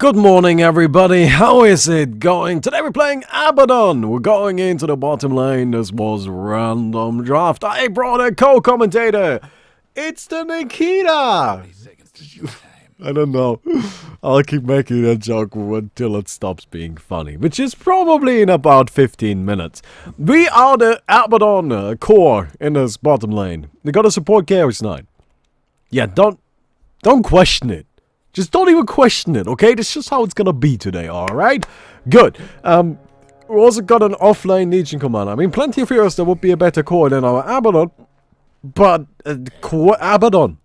Good morning, everybody. How is it going? Today we're playing Abaddon. We're going into the bottom lane. This was random draft. I brought a co-commentator. It's the Nikita. I don't know. I'll keep making that joke until it stops being funny, which is probably in about 15 minutes. We are the Abaddon core in this bottom lane. We gotta support Chaos Knight. Yeah, don't question it. Just don't even question it, okay? This is just how it's gonna be today, alright? Good. We also got an offlane Legion commander. I mean, plenty of heroes that would be a better core than our Abaddon. But, core Abaddon.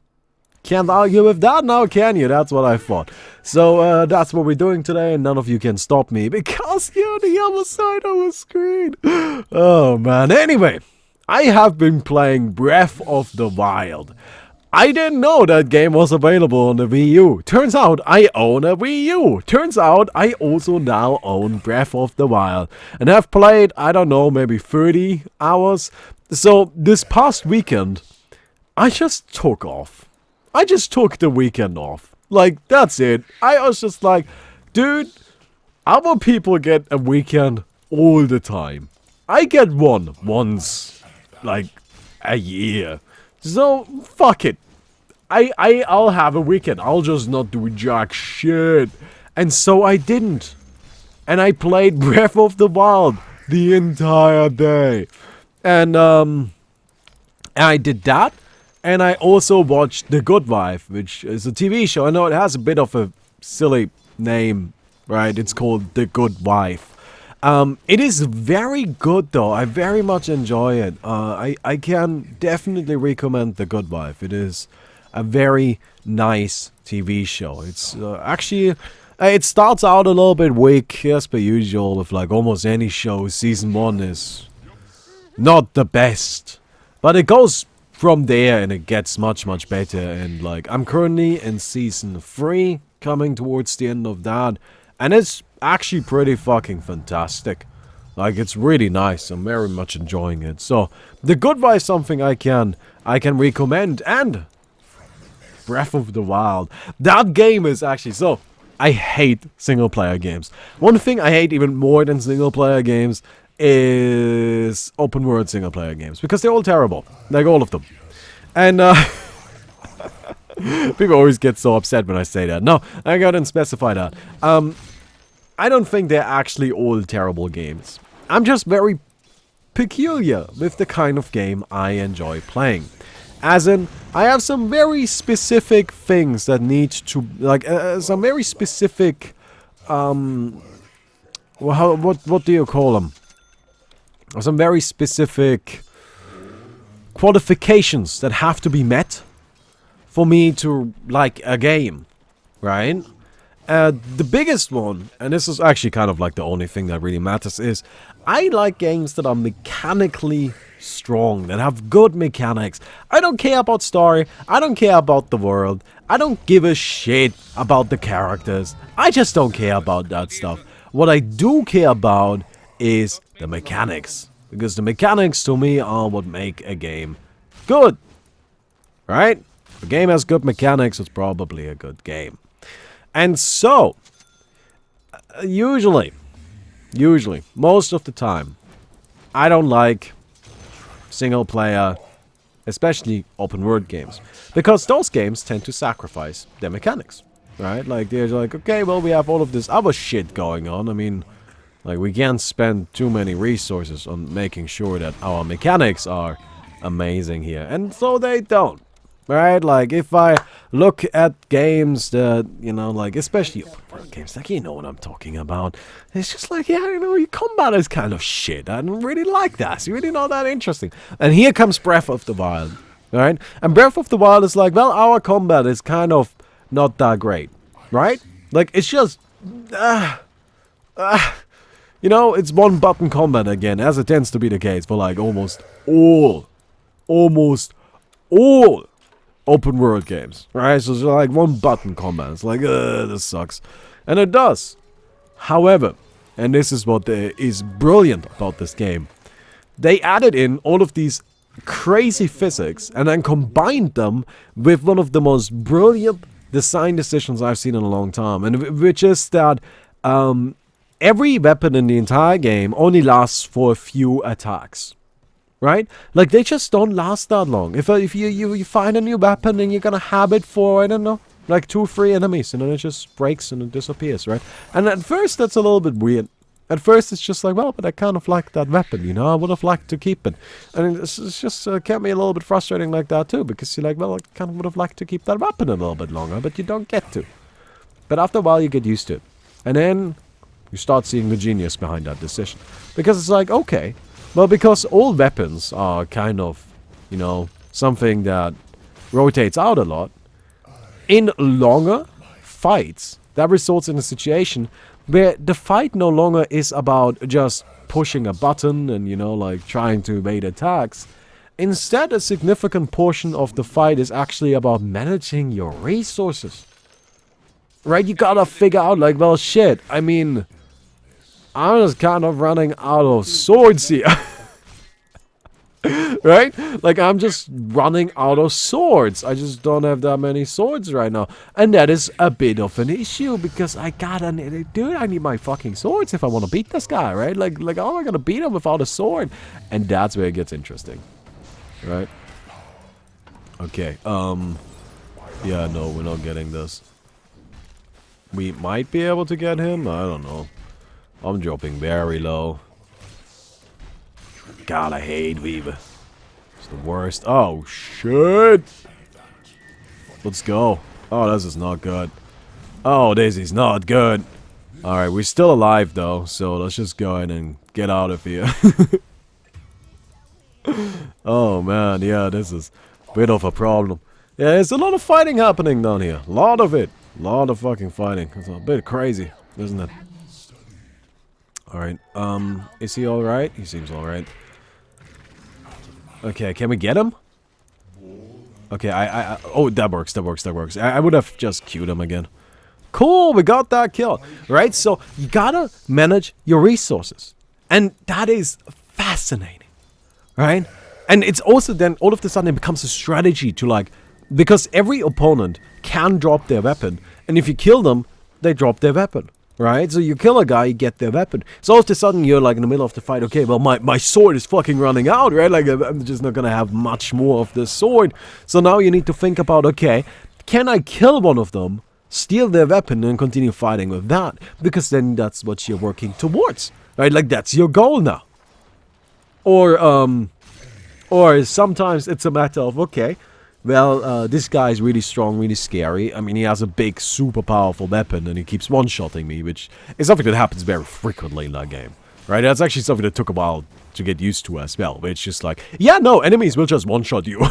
Can't argue with that now, can you? That's what I thought. So, that's what we're doing today, and none of you can stop me because you're on the other side of the screen. Oh, man. Anyway, I have been playing Breath of the Wild. I didn't know that game was available on the Wii U. Turns out I own a Wii U. Turns out I also now own Breath of the Wild. And I've played, I don't know, maybe 30 hours. So this past weekend, I just took off. I just took the weekend off. Like, that's it. I was just like, dude, other people get a weekend all the time. I get one once, like, a year. So, fuck it. I'll have a weekend. I'll just not do jack shit. And so I didn't. And I played Breath of the Wild the entire day. And I did that. And I also watched The Good Wife, which is a TV show. I know it has a bit of a silly name, right? It's called The Good Wife. It is very good though. I very much enjoy it. I can definitely recommend The Good Wife. It is a very nice TV show. It's actually, it starts out a little bit weak as per usual with like almost any show. Season 1 is not the best, but it goes from there and it gets much better. And like, I'm currently in season 3, coming towards the end of that, and it's actually pretty fucking fantastic. Like, it's really nice. I'm very much enjoying it. So, The Good Wife is something I can recommend. And Breath of the Wild. That game is actually... So, I hate single player games. One thing I hate even more than single player games is open world single player games. Because they're all terrible. Like, all of them. And, people always get so upset when I say that. No, I gotta specify that. I don't think they're actually all terrible games. I'm just very peculiar with the kind of game I enjoy playing. As in, I have some very specific things that need to, like, some very specific, what do you call them? Some very specific qualifications that have to be met for me to like a game, right? The biggest one, and this is actually kind of like the only thing that really matters, is I like games that are mechanically strong, that have good mechanics. I don't care about story, I don't care about the world, I don't give a shit about the characters. I just don't care about that stuff. What I do care about is the mechanics, because the mechanics to me are what make a game good, right? If a game has good mechanics, it's probably a good game. And so, usually, most of the time, I don't like single player, especially open world games, because those games tend to sacrifice their mechanics, right? Like, they're like, okay, well, we have all of this other shit going on. I mean, like, we can't spend too many resources on making sure that our mechanics are amazing here. And so they don't. Right, like, if I look at games that, you know, like, especially open world games, like, you know what I'm talking about. It's just like, yeah, you know, your combat is kind of shit. I don't really like that. It's really not that interesting. And here comes Breath of the Wild, right? And Breath of the Wild is like, well, our combat is kind of not that great, right? Like, it's just, you know, it's one button combat again, as it tends to be the case for, like, almost all open world games, right? So it's like one button combat. It's like, this sucks. And it does. However, and this is what is brilliant about this game, they added in all of these crazy physics and then combined them with one of the most brilliant design decisions I've seen in a long time, and which is that every weapon in the entire game only lasts for a few attacks. Right? Like, they just don't last that long. If you find a new weapon and you're gonna have it for, I don't know, like 2 or 3 enemies, and then it just breaks and it disappears, right? And at first that's a little bit weird. At first it's just like, well, but I kind of like that weapon, you know? I would have liked to keep it. And it's just kept me a little bit frustrating like that too, because you're like, well, I kind of would have liked to keep that weapon a little bit longer, but you don't get to. But after a while you get used to it. And then you start seeing the genius behind that decision. Because it's like, okay, well, because all weapons are kind of, you know, something that rotates out a lot, in longer fights, that results in a situation where the fight no longer is about just pushing a button and, you know, like trying to evade attacks. Instead, a significant portion of the fight is actually about managing your resources. Right? You gotta figure out, like, well, shit, I mean, I'm just kind of running out of swords here. Right? Like, I'm just running out of swords. I just don't have that many swords right now. And that is a bit of an issue, because I need my fucking swords if I want to beat this guy, right? Like, how am I gonna beat him without a sword? And that's where it gets interesting. Right? Okay, yeah, no, we're not getting this. We might be able to get him, I don't know. I'm dropping very low. God, I hate Weaver. It's the worst. Oh, shit. Let's go. Oh, this is not good. Oh, this is not good. Alright, we're still alive, though. So let's just go in and get out of here. Oh, man. Yeah, this is a bit of a problem. Yeah, there's a lot of fighting happening down here. A lot of it. A lot of fucking fighting. It's a bit crazy, isn't it? Alright, is he alright? He seems alright. Okay, can we get him? Okay, oh, that works, that works, that works. I would have just queued him again. Cool, we got that kill. Right, so you gotta manage your resources. And that is fascinating. Right? And it's also then, all of a sudden, it becomes a strategy to, like, because every opponent can drop their weapon. And if you kill them, they drop their weapon. Right? So you kill a guy, you get their weapon. So all of a sudden you're like in the middle of the fight, okay, well my sword is fucking running out, right? Like I'm just not gonna have much more of this sword. So now you need to think about, okay, can I kill one of them, steal their weapon and continue fighting with that? Because then that's what you're working towards. Right? Like that's your goal now. Or sometimes it's a matter of, okay, well, this guy is really strong, really scary. I mean, he has a big, super powerful weapon, and he keeps one-shotting me, which is something that happens very frequently in that game. Right? That's actually something that took a while to get used to as well. It's just like, yeah, no, enemies will just one-shot you.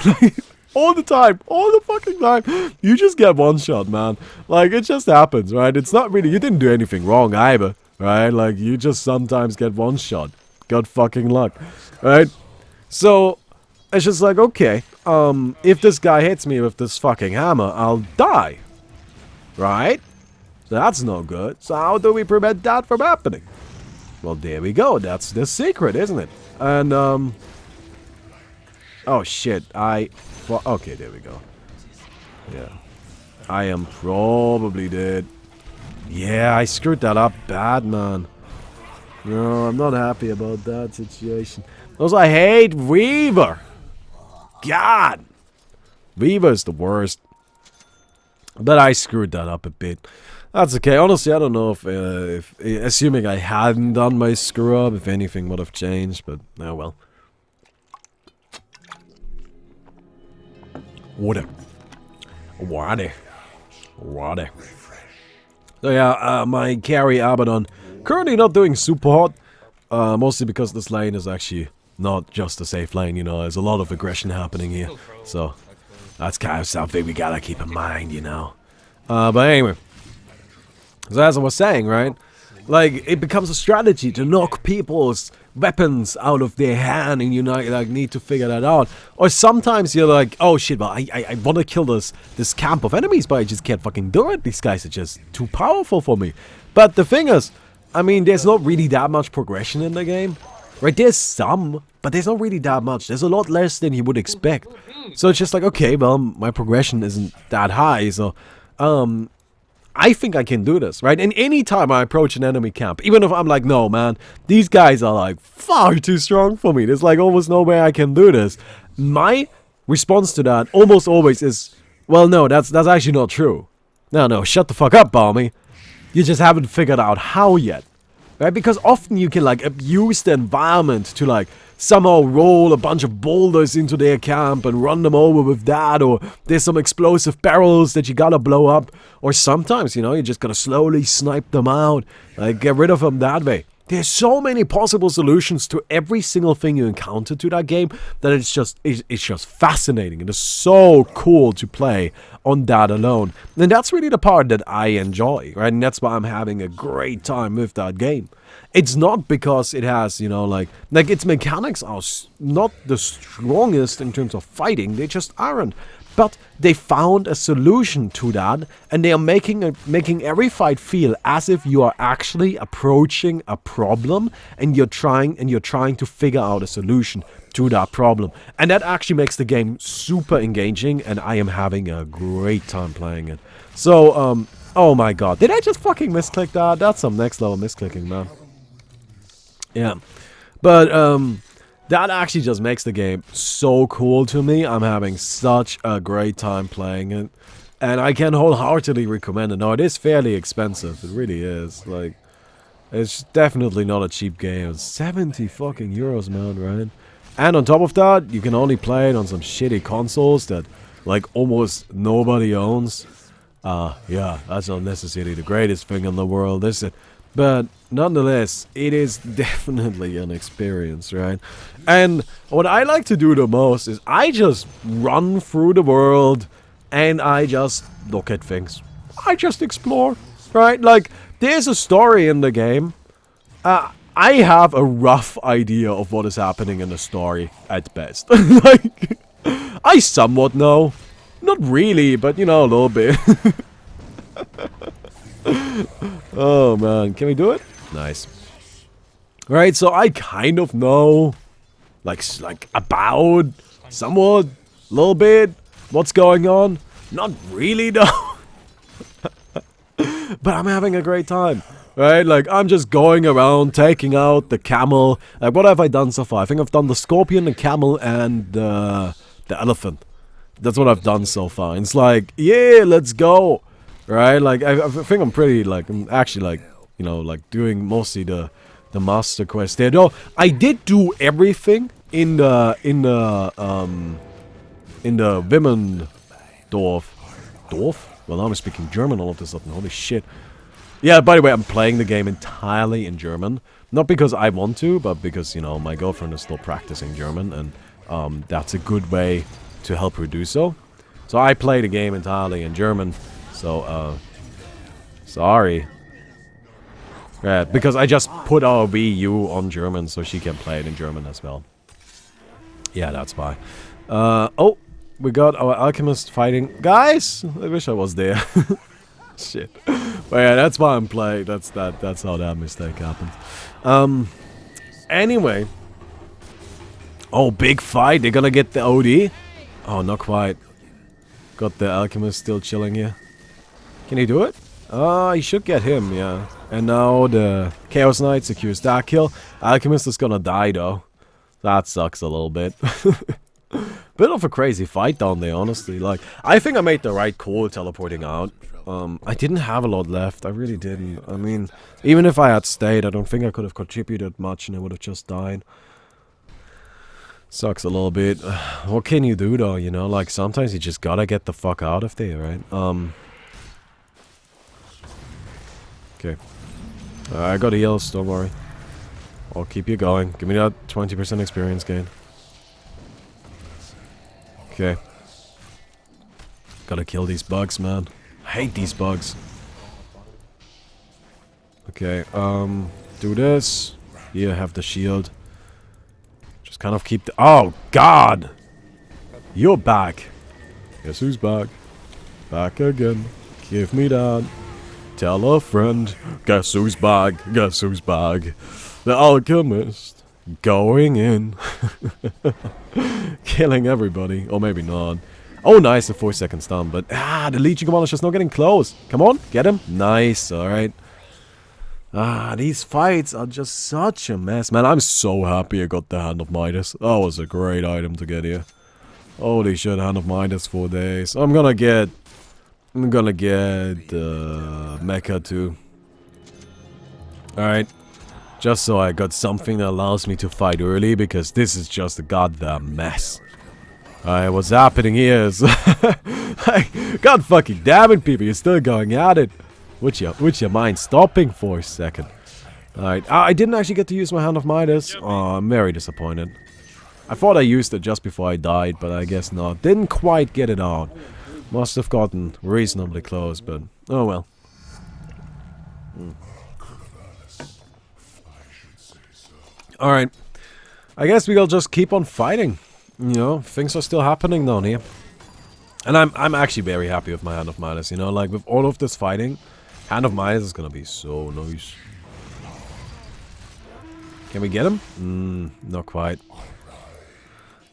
All the time. All the fucking time. You just get one-shot, man. Like, it just happens, right? It's not really, you didn't do anything wrong either. Right? Like, you just sometimes get one-shot. Got fucking luck. Right? So, it's just like, okay, if this guy hits me with this fucking hammer, I'll die. Right? So that's no good. So how do we prevent that from happening? Well, there we go. That's the secret, isn't it? And, oh, shit. Okay, there we go. Yeah. I am probably dead. Yeah, I screwed that up bad, man. No, I'm not happy about that situation. Also, I hate Weaver. God! Weaver's the worst. But I screwed that up a bit. That's okay. Honestly, I don't know if assuming I hadn't done my screw up, if anything would have changed, but oh well. Water. Water. Water. So yeah, my carry Abaddon currently not doing super hot. Mostly because this lane is actually not just a safe lane, you know, there's a lot of aggression happening here. So, that's kind of something we gotta keep in mind, you know. But anyway. So as I was saying, right? Like, it becomes a strategy to knock people's weapons out of their hand, and you know, like, need to figure that out. Or sometimes you're like, oh shit, well, I want to kill this camp of enemies, but I just can't fucking do it. These guys are just too powerful for me. But the thing is, I mean, there's not really that much progression in the game. Right, there's some, but there's not really that much. There's a lot less than you would expect. So it's just like, okay, well, my progression isn't that high, so I think I can do this, right? And anytime I approach an enemy camp, even if I'm like, no, man, these guys are like far too strong for me. There's like almost no way I can do this. My response to that almost always is, well, no, that's actually not true. No, shut the fuck up, Baumi. You just haven't figured out how yet, right? Because often you can like abuse the environment to like somehow roll a bunch of boulders into their camp and run them over with that, or there's some explosive barrels that you gotta blow up, or sometimes, you know, you just gotta slowly snipe them out, like get rid of them that way. There's so many possible solutions to every single thing you encounter to that game that it's just fascinating. It is so cool to play on that alone. And that's really the part that I enjoy, right? And that's why I'm having a great time with that game. It's not because it has, you know, like its mechanics are not the strongest in terms of fighting. They just aren't. But they found a solution to that, and they are making every fight feel as if you are actually approaching a problem, and you're trying to figure out a solution to that problem. And that actually makes the game super engaging, and I am having a great time playing it. So, oh my god, did I just fucking misclick that? That's some next level misclicking, man. Yeah, but that actually just makes the game so cool to me. I'm having such a great time playing it, and I can wholeheartedly recommend it. Now, it is fairly expensive. It really is. Like, it's definitely not a cheap game. It's 70 fucking euros, man, right? And on top of that, you can only play it on some shitty consoles that, like, almost nobody owns. Yeah, that's not necessarily the greatest thing in the world, is it? But nonetheless, it is definitely an experience, right? And what I like to do the most is I just run through the world and I just look at things. I just explore, right? Like, there's a story in the game. I have a rough idea of what is happening in the story at best. Like, I somewhat know. Not really, but you know, a little bit. Oh man, can we do it? Nice. Right, so I kind of know, like about, somewhat, a little bit, what's going on. Not really though. But I'm having a great time. Right, like I'm just going around taking out the camel. Like, what have I done so far? I think I've done the scorpion, the camel, and the elephant. That's what I've done so far. And it's like, yeah, let's go. Right, like I think I'm pretty, like, I'm actually, like, you know, like doing mostly the master quest there. Though I did do everything in the women Dorf. Well, now I'm speaking German all of a sudden. Holy shit. Yeah, by the way, I'm playing the game entirely in German. Not because I want to, but because, you know, my girlfriend is still practicing German, and that's a good way to help her do so. So I play the game entirely in German. So, sorry. Yeah, because I just put our Wii U on German so she can play it in German as well. Yeah, that's why. Oh, we got our alchemist fighting. Guys, I wish I was there. Shit. But yeah, that's why I'm playing. That's how that mistake happened. Anyway. Oh, big fight. They're gonna get the OD? Oh, not quite. Got the alchemist still chilling here. Can he do it? He should get him, yeah. And now the Chaos Knight secures that kill. Alchemist is gonna die, though. That sucks a little bit. Bit of a crazy fight down there, honestly. Like, I think I made the right call teleporting out. I didn't have a lot left. I really didn't. I mean, even if I had stayed, I don't think I could have contributed much and I would have just died. Sucks a little bit. What can you do, though, you know? Like, sometimes you just gotta get the fuck out of there, right? Okay. I got heals, don't worry. I'll keep you going. Give me that 20% experience gain. Okay. Gotta kill these bugs, man. I hate these bugs. Okay, do this. Here, have the shield. Just kind of keep the... Oh, God! You're back. Guess who's back? Back again. Give me that. Tell a friend. Guess who's back? Guess who's back? The alchemist. Going in. Killing everybody. Or maybe not. Oh, nice, the 4-second stun. But, the Legion Commander's just not getting close. Come on, get him. Nice, alright. These fights are just such a mess. Man, I'm so happy I got the Hand of Midas. That was a great item to get here. Holy shit, Hand of Midas 4 days. I'm gonna get Mecha too. Alright. Just so I got something that allows me to fight early, because this is just a goddamn mess. Alright, what's happening here is... God fucking damn it, people, you're still going at it. Would you mind stopping for a second? Alright, I didn't actually get to use my Hand of Midas. Oh, I'm very disappointed. I thought I used it just before I died, but I guess not. Didn't quite get it out. Must have gotten reasonably close, but... oh well. Alright. I guess we'll just keep on fighting. You know, things are still happening down here. And I'm actually very happy with my Hand of Midas, you know, like with all of this fighting, Hand of Midas is gonna be so nice. Can we get him? Not quite.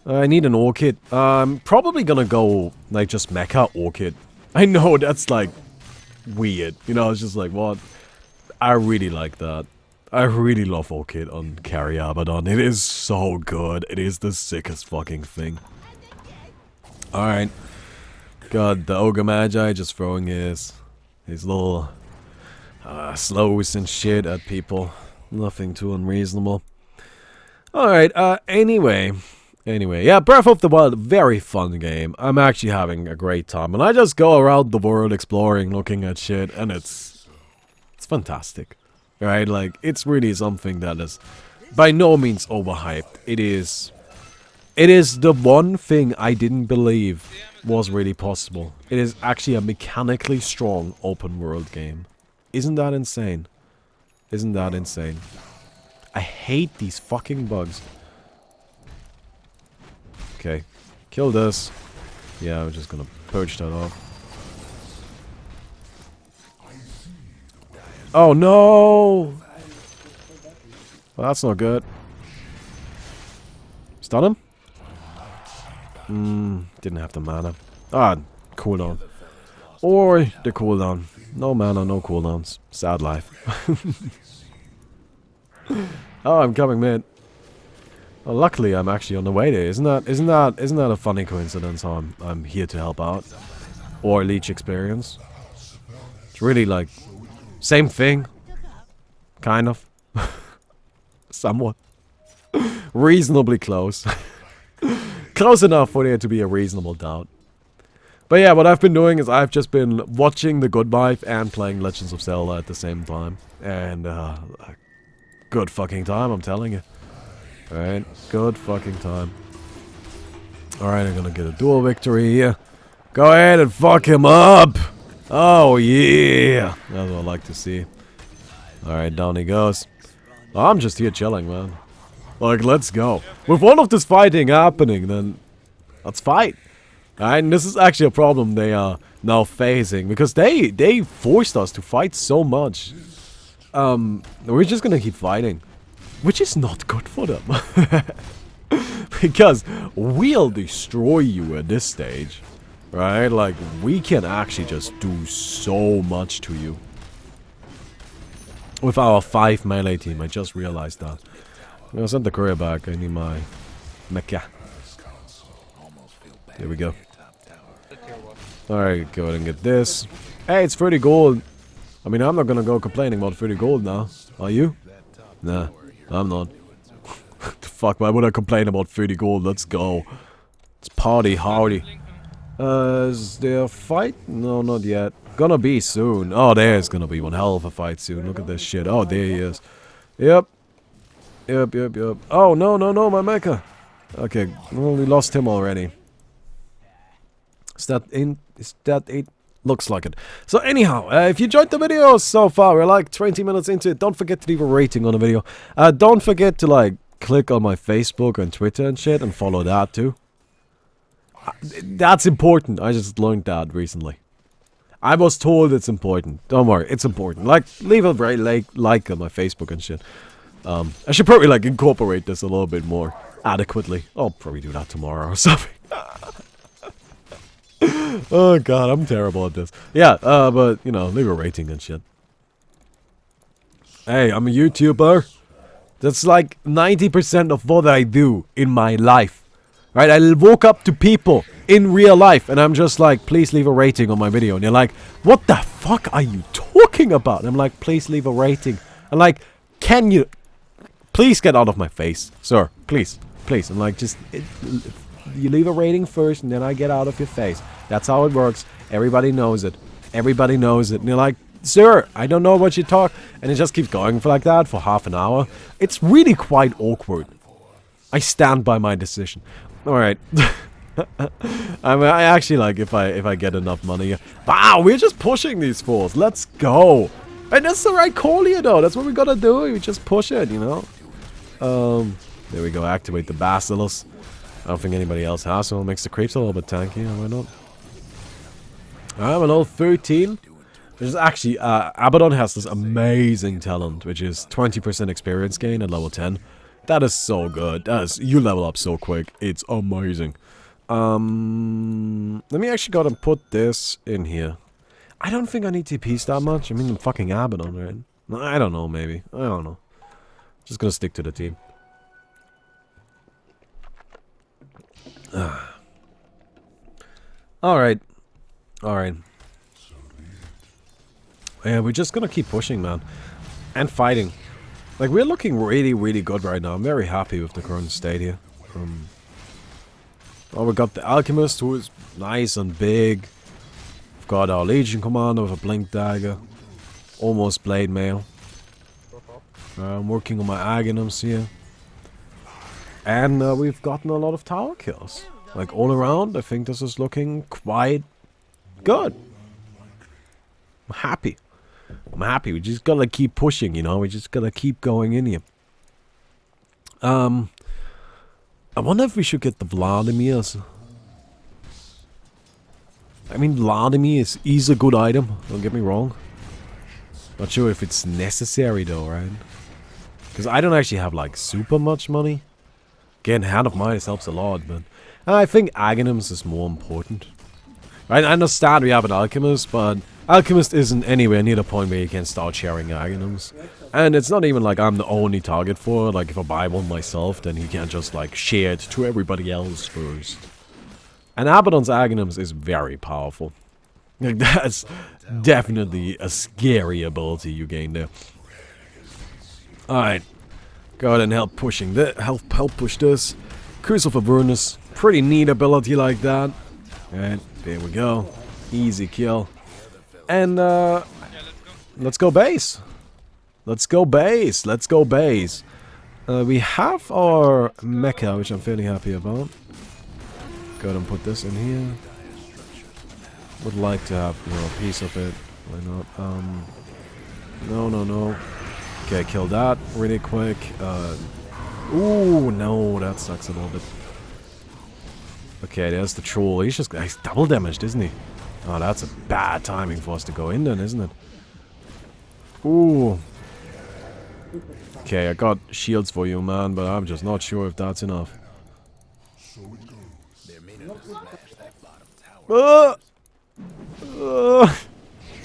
I need an Orchid. I'm probably gonna go, like, just Mecha Orchid. I know, that's, like, weird. You know, it's just like, what? I really like that. I really love Orchid on carry Abaddon. It is so good. It is the sickest fucking thing. Alright. Got the Ogre Magi just throwing his little slows and shit at people. Nothing too unreasonable. Alright, anyway, yeah, Breath of the Wild, very fun game. I'm actually having a great time. And I just go around the world exploring, looking at shit, and it's fantastic. Right, like, it's really something that is by no means overhyped. It is the one thing I didn't believe was really possible. It is actually a mechanically strong open world game. Isn't that insane? Isn't that insane? I hate these fucking bugs. Okay, kill this. Yeah, I'm just gonna purge that off. Oh no! Well, that's not good. Stun him? Didn't have the mana. Cooldown. Or the cooldown. No mana, no cooldowns. Sad life. Oh, I'm coming mid. Well, luckily I'm actually on the way there. Isn't that a funny coincidence how I'm here to help out? Or leech experience. It's really like same thing. Kind of. Somewhat. Reasonably close. Close enough for there to be a reasonable doubt. But yeah, what I've been doing is I've just been watching The Good Wife and playing Legends of Zelda at the same time. And, good fucking time, I'm telling you. Alright, good fucking time. Alright, I'm gonna get a dual victory here. Go ahead and fuck him up! Oh yeah! That's what I like to see. Alright, down he goes. I'm just here chilling, man. Like, let's go. With all of this fighting happening, then let's fight. Alright, and this is actually a problem they are now facing, because they forced us to fight so much. We're just gonna keep fighting, which is not good for them. Because we'll destroy you at this stage. Right? Like, we can actually just do so much to you. With our 5 melee team, I just realized that. I'm gonna send the courier back. I need my mecha. There we go. Alright, go ahead and get this. Hey, it's 30 gold. I mean, I'm not gonna go complaining about 30 gold now. Are you? Nah, I'm not. The fuck, why would I complain about 30 gold? Let's go. It's party howdy. Is there a fight? No, not yet. Gonna be soon. Oh, there's gonna be one hell of a fight soon. Look at this shit. Oh, there he is. Yep. Yep. Oh, no, my mecha. Okay, well, we lost him already. Is that it? Looks like it. So anyhow, if you enjoyed the video so far, we're like 20 minutes into it. Don't forget to leave a rating on the video. Don't forget to, like, click on my Facebook and Twitter and shit and follow that too. That's important. I just learned that recently. I was told it's important. Don't worry, it's important. Like, leave a like on my Facebook and shit. I should probably, like, incorporate this a little bit more adequately. I'll probably do that tomorrow or something. Oh god, I'm terrible at this. Yeah, but, you know, leave a rating and shit. Hey, I'm a YouTuber. That's like 90% of what I do in my life. Right? I walk up to people in real life and I'm just like, please leave a rating on my video. And they're like, what the fuck are you talking about? And I'm like, please leave a rating. And like, can you please get out of my face, sir? Please, please. I'm like, just you leave a rating first and then I get out of your face. That's how it works. Everybody knows it. Everybody knows it. And you're like, sir, I don't know what you talk. And it just keeps going for like that for half an hour. It's really quite awkward. I stand by my decision. Alright. I mean, I actually like if I get enough money. Wow, we're just pushing these fools. Let's go. And that's the right call here though. That's what we gotta do. We just push it, you know. There we go. Activate the Basilisk. I don't think anybody else has, so it makes the creeps a little bit tanky. Why not? I'm a level 13. There's actually, Abaddon has this amazing talent, which is 20% experience gain at level 10. That is so good. You level up so quick. It's amazing. Let me actually go and put this in here. I don't think I need TPs that much. I mean, I'm fucking Abaddon, right? I don't know, maybe. I don't know. Just gonna stick to the team. Alright. Alright. Yeah, we're just gonna keep pushing, man. And fighting. Like, we're looking really, really good right now. I'm very happy with the current state here. Oh, we got the Alchemist, who is nice and big. We've got our Legion Commander with a Blink Dagger. Almost Blade Mail. I'm working on my Aghanums here. And we've gotten a lot of tower kills. Like, all around, I think this is looking quite good. I'm happy. I'm happy. We just gotta keep pushing, you know. We just gotta keep going in here. I wonder if we should get the Vladimirs. I mean, Vladimir is a good item. Don't get me wrong. Not sure if it's necessary though, right? Because I don't actually have like super much money. Getting Hand of Midas helps a lot, but I think Aghanums is more important. Right? I understand we have an Alchemist, but Alchemist isn't anywhere near the point where you can start sharing Aghanums. And it's not even like I'm the only target for it. Like, if I buy one myself, then you can't just, like, share it to everybody else first. And Abaddon's Aghanums is very powerful. Like, that's definitely a scary ability you gain there. Alright. Go ahead and help pushing this. Help push this. Curse of Avernus. Pretty neat ability like that. Alright, there we go. Easy kill. And, let's go base. Let's go base. Let's go base. We have our mecha, which I'm fairly happy about. Go ahead and put this in here. Would like to have, you know, a piece of it. Why not? No. Okay, kill that really quick. Ooh, no, that sucks a little bit. Okay, there's the troll. He's double damaged, isn't he? Oh, that's a bad timing for us to go in then, isn't it? Ooh. Okay, I got shields for you, man, but I'm just not sure if that's enough.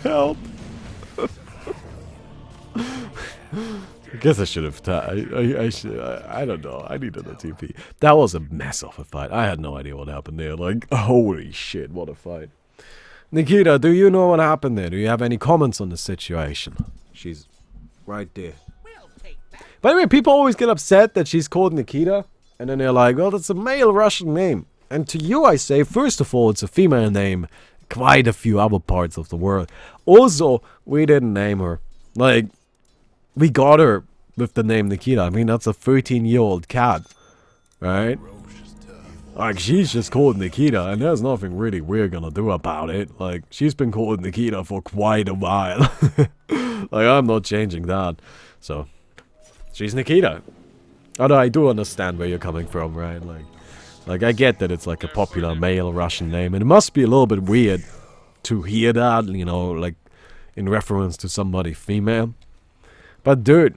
Help! I guess I should have. I don't know. I needed a TP. That was a mess of a fight. I had no idea what happened there. Like, holy shit, what a fight. Nikita, do you know what happened there? Do you have any comments on the situation? She's right there. By the way, people always get upset that she's called Nikita. And then they're like, well, that's a male Russian name. And to you I say, first of all, it's a female name. Quite a few other parts of the world. Also, we didn't name her. Like, we got her with the name Nikita. I mean, that's a 13-year-old cat. Right? Like, she's just called Nikita, and there's nothing really we're gonna do about it. Like, she's been called Nikita for quite a while. Like, I'm not changing that. So, she's Nikita. Although I do understand where you're coming from, right? Like, I get that it's like a popular male Russian name, and it must be a little bit weird to hear that, you know, like, in reference to somebody female. But dude,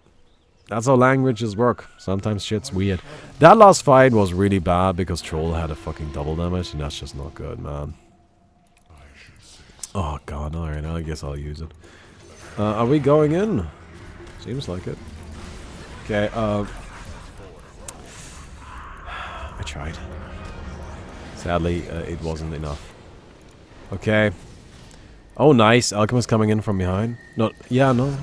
that's how languages work. Sometimes shit's weird. That last fight was really bad because Troll had a fucking double damage, and that's just not good, man. Oh god, alright, I guess I'll use it. Are we going in? Seems like it. Okay, I tried. Sadly, it wasn't enough. Okay. Oh, nice. Alchemist coming in from behind. No, yeah, no.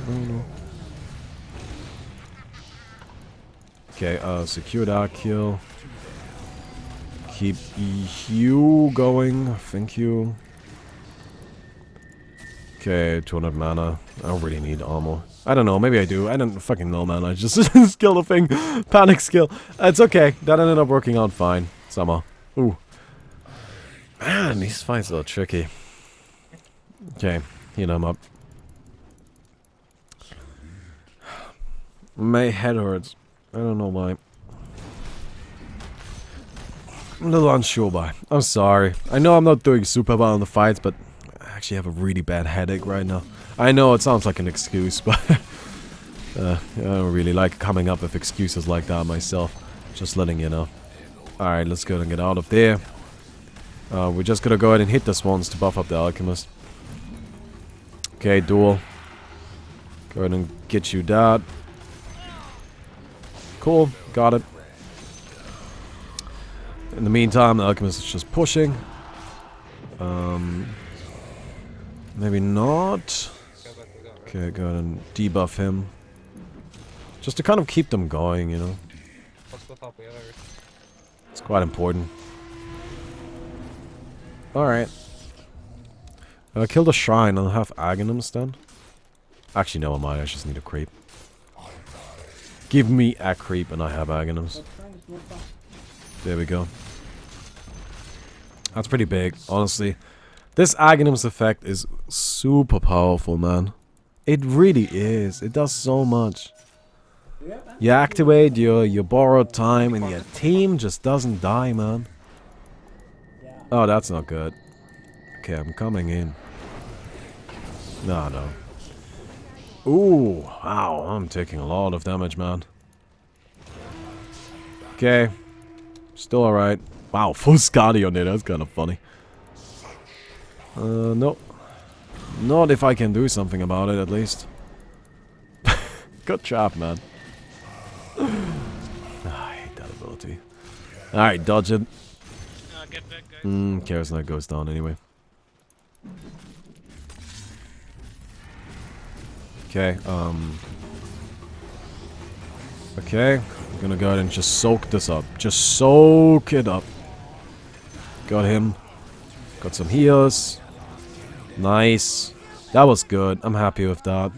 Okay, secure that kill. Keep you going. Thank you. Okay, 200 mana. I don't really need armor. I don't know, maybe I do. I don't fucking know, man. I just skill the thing. Panic skill. It's okay. That ended up working out fine. Somehow. Ooh. Man, these fights are tricky. Okay, heal him up. My head hurts. I don't know why. I'm a little unsure why. I'm sorry. I know I'm not doing super well in the fights, but I actually have a really bad headache right now. I know it sounds like an excuse, but I don't really like coming up with excuses like that myself. Just letting you know. Alright, let's go and get out of there. We're just gonna go ahead and hit the swans to buff up the alchemist. Okay, duel. Go ahead and get you that. Cool, got it. In the meantime, the alchemist is just pushing. Maybe not. Okay, go ahead and debuff him. Just to kind of keep them going, you know. It's quite important. Alright. Kill the shrine. I'll have Aghanim's then. Actually, never mind. I just need a creep. Give me a creep and I have Aghanim's. There we go. That's pretty big, honestly. This Aghanim's effect is super powerful, man. It really is. It does so much. You activate your borrowed time and your team just doesn't die, man. Oh, that's not good. Okay, I'm coming in. No. Ooh, wow, I'm taking a lot of damage, man. Okay. Still alright. Wow, full Scotty on it, that's kind of funny. Nope. Not if I can do something about it, at least. Good job, man. I hate that ability. Alright, dodge it. Get back, guys. Chaos Knight goes down anyway. Okay, okay, I'm gonna go ahead and just soak this up. Just soak it up. Got him. Got some heals. Nice. That was good. I'm happy with that.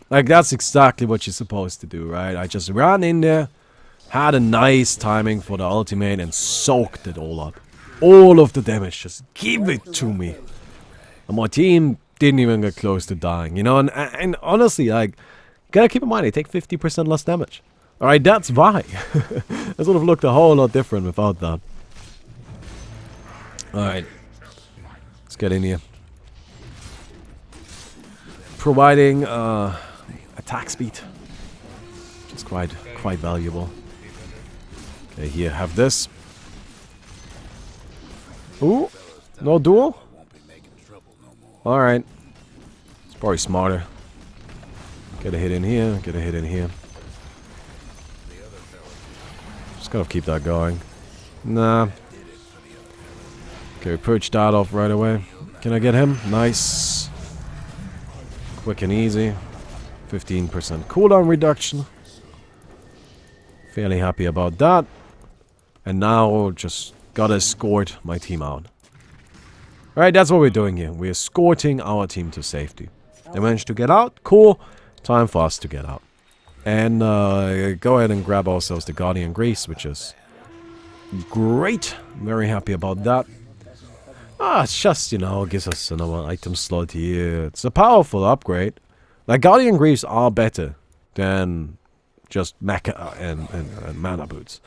Like, that's exactly what you're supposed to do, right? I just ran in there, had a nice timing for the ultimate, and soaked it all up. All of the damage, just give it to me. And my team didn't even get close to dying, you know? And honestly, like, gotta keep in mind, they take 50% less damage. Alright, that's why. It would have looked a whole lot different without that. Alright. Let's get in here. Providing attack speed. Which is quite valuable. Okay, here, have this. Ooh, no duel? Alright. It's probably smarter. Get a hit in here, get a hit in here. Just gotta keep that going. Nah. Okay, purge that off right away. Can I get him? Nice. Quick and easy. 15% cooldown reduction. Fairly happy about that. And now just gotta escort my team out. Alright, that's what we're doing here. We're escorting our team to safety. They managed to get out. Cool. Time for us to get out. And go ahead and grab ourselves the Guardian Grease, which is great. Very happy about that. It's just, you know, gives us another item slot here. It's a powerful upgrade. Like, Guardian Greaves are better than just Mecha and Mana Boots.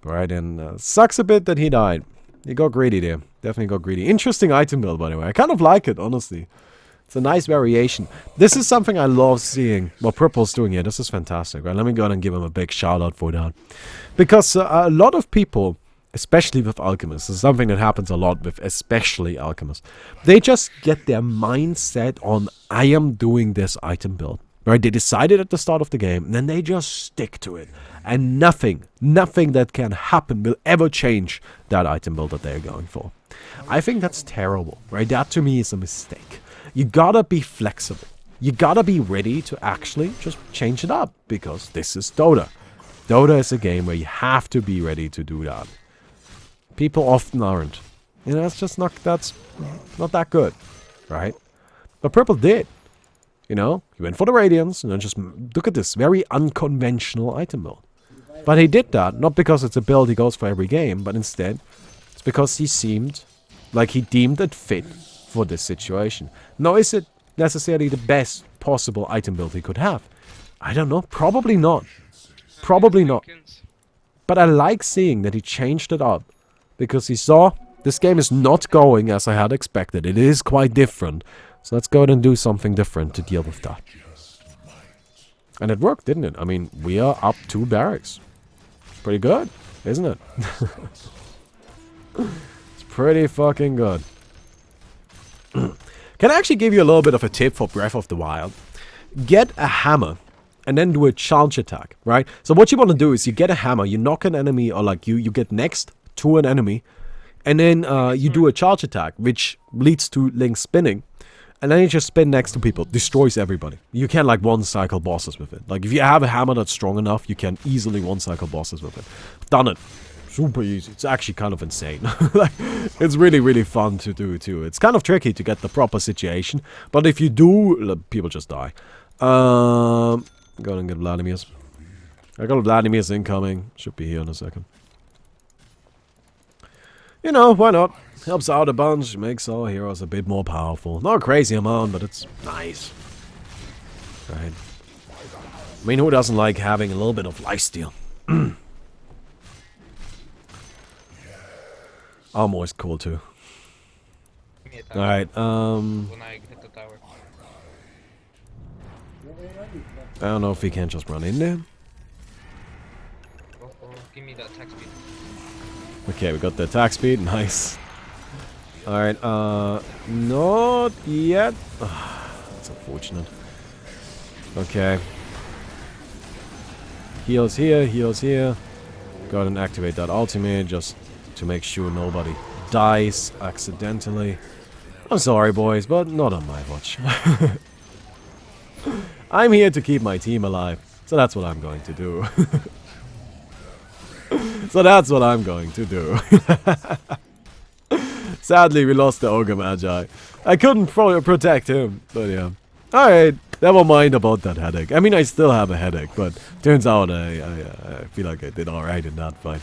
Right, and sucks a bit that he died. He got greedy there. Definitely got greedy. Interesting item build, by the way. I kind of like it, honestly. It's a nice variation. This is something I love seeing what Purple's doing here. This is fantastic, right? Let me go ahead and give him a big shout out for that. Because a lot of people especially with alchemists. This is something that happens a lot with especially alchemists. They just get their mindset on, I am doing this item build. Right? They decided at the start of the game, and then they just stick to it. And nothing that can happen will ever change that item build that they're going for. I think that's terrible, right? That to me is a mistake. You gotta be flexible. You gotta be ready to actually just change it up, because this is Dota. Dota is a game where you have to be ready to do that. People often aren't. You know, that's not that good, right? But Purple did. You know, he went for the Radiance, and then just look at this very unconventional item build. But he did that, not because it's a build he goes for every game, but instead, it's because he seemed like he deemed it fit for this situation. Now, is it necessarily the best possible item build he could have? I don't know, probably not. Probably not. But I like seeing that he changed it up, because he saw, this game is not going as I had expected. It is quite different. So let's go ahead and do something different to deal with that. And it worked, didn't it? I mean, we are up 2 barracks. Pretty good, isn't it? It's pretty fucking good. Can I actually give you a little bit of a tip for Breath of the Wild? Get a hammer and then do a charge attack, right? So what you want to do is you get a hammer, you knock an enemy, or like you get next to an enemy, and then you do a charge attack, which leads to Link spinning. And then you just spin next to people. Destroys everybody. You can like one-cycle bosses with it. Like if you have a hammer that's strong enough, you can easily one-cycle bosses with it. Done it. Super easy. It's actually kind of insane. Like, it's really, really fun to do too. It's kind of tricky to get the proper situation. But if you do, people just die. Go and get Vladimir's. I got Vladimir's incoming. Should be here in a second. You know, why not? Helps out a bunch, makes our heroes a bit more powerful. Not a crazy amount, but it's nice. Right. I mean, who doesn't like having a little bit of lifesteal? Armor is cool too. Alright, When I hit the tower. I don't know if we can just run in there. Give me the attack speed. Okay, we got the attack speed, nice. Alright, not yet. That's unfortunate. Okay. Heals here, heals here. Go ahead and activate that ultimate just to make sure nobody dies accidentally. I'm sorry, boys, but not on my watch. I'm here to keep my team alive, so that's what I'm going to do. So that's what I'm going to do. Sadly, we lost the Ogre Magi. I couldn't protect him, but yeah. Alright, never mind about that headache. I mean, I still have a headache, but turns out I feel like I did alright in that fight.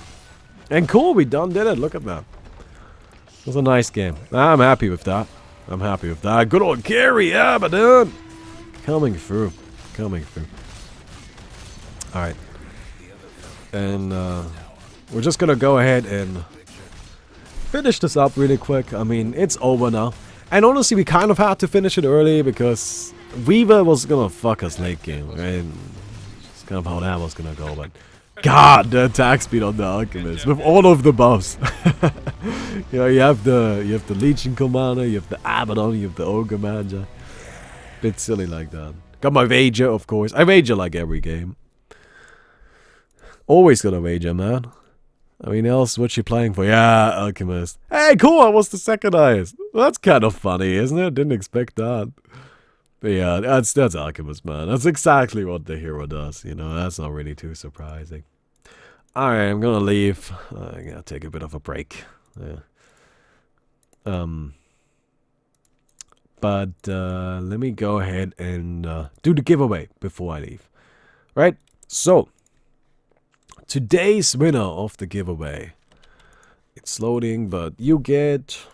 And cool, we done did it. Look at that. It was a nice game. I'm happy with that. I'm happy with that. Good old carry, Abaddon! Coming through. Coming through. Alright. And, we're just gonna go ahead and finish this up really quick. I mean, it's over now. And honestly, we kind of had to finish it early because Weaver was gonna fuck us late game, right? That's kind of how that was gonna go, but God, the attack speed on the Alchemist with all of the buffs. You know, you have the Legion Commander, you have the Abaddon, you have the Ogre Magi. Bit silly like that. Got my Wager, of course. I wager like every game. Always got a wager, man. I mean, else, what's she playing for? Yeah, Alchemist. Hey, cool, I was the second highest. That's kind of funny, isn't it? Didn't expect that. But yeah, that's Alchemist, man. That's exactly what the hero does, you know. That's not really too surprising. Alright, I'm gonna leave. I'm gonna take a bit of a break. Yeah. But let me go ahead and do the giveaway before I leave. Right? So, today's winner of the giveaway. It's loading, but you get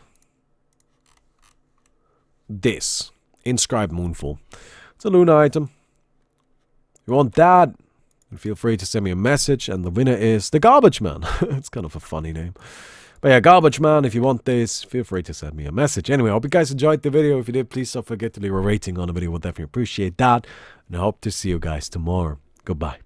this. Inscribed Moonfall. It's a Luna item. If you want that, feel free to send me a message, and the winner is the Garbage Man. It's kind of a funny name. But yeah, Garbage Man, if you want this, feel free to send me a message. Anyway, I hope you guys enjoyed the video. If you did, please don't forget to leave a rating on the video. We'll definitely appreciate that. And I hope to see you guys tomorrow. Goodbye.